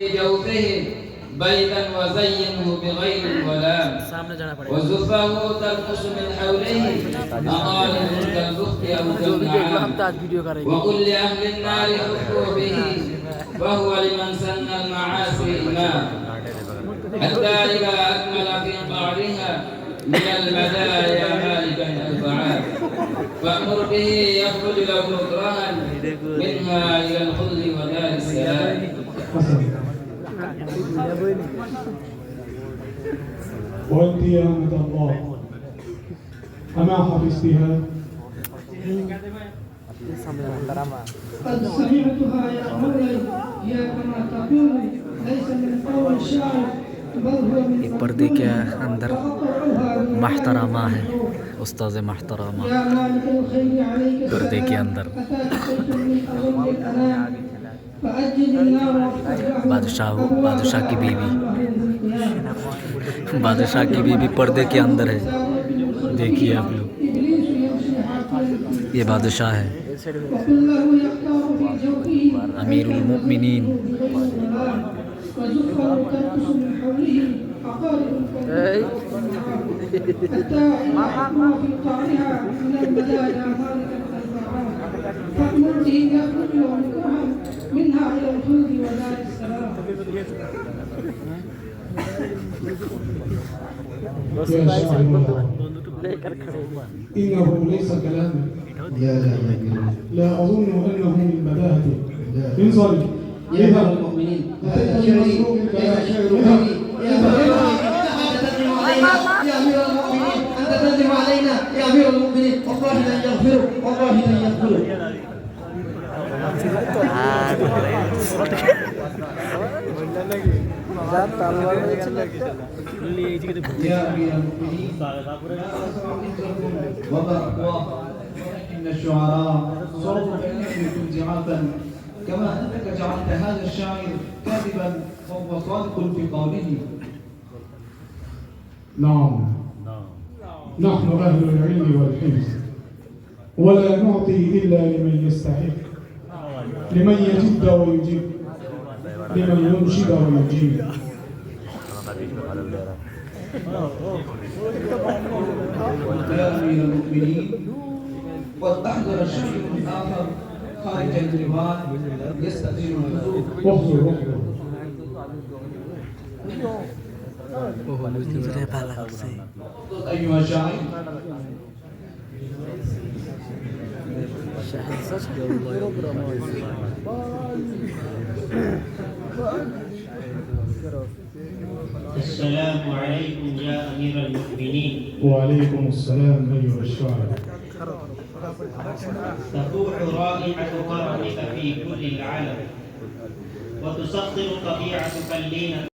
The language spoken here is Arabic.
جوفهم بيتا وزينه بغير الغلام وزفه ترقص من حوله مغانم كالبخت أو كالنعام وقل لأهل النار خفوا به وهو لمن سن المعاصي إمام حتى إذا أكمل في قعرها من المدايا مالكا البعاد فأمر به يخرج له مكرها منها إلى الخلد ودار السلام. وأنت يا أمة الله أما حفظتها؟ قد سمعتها يا مولاي يا كما تقول ليس من قول الشاعر بل هو من एक पर्दे के अंदर महतरमा है उस्ताद महतरमा يا مالك الخير عليك पर्दे के अंदर أتاك سيف من أظل الأنام فأجل النار बादशाह की बीवी बादशाह की बीवी पर्दे के अंदर है। देखिए आप लोग, ये बादशाह है अमीरुल मुमिनीन। منها إلى الخلد ودار السلام. إنه ليس كلاما لا أظن أنه من بداهته انظري يا أمير المؤمنين هذا شعري كما شعر غيري يا أمير المؤمنين أنت تندم علينا يا أمير المؤمنين والله لن يغفروا والله لن يغفروا. يا أمير المؤمنين وبأقواه إن الشعراء صرفوا فيكم زعافا كما أنك جعلت هذا الشاعر كاذبا وهو صادق في قوله. نعم نحن أهل العلم والحفظ ولا نعطي إلا لمن يستحق، لمن يجد ويجيب، لمن ينشد ويجيب. يا أمير المؤمنين قد أحضر شيء آخر خارج الديوان يستأذن الحضور. احضر أيها الشاعر السلام عليكم يا أمير المؤمنين. وعليكم السلام أيها الشاعر. تفوح رائحة كرمك في كل العالم وتسطر طبيعتك اللين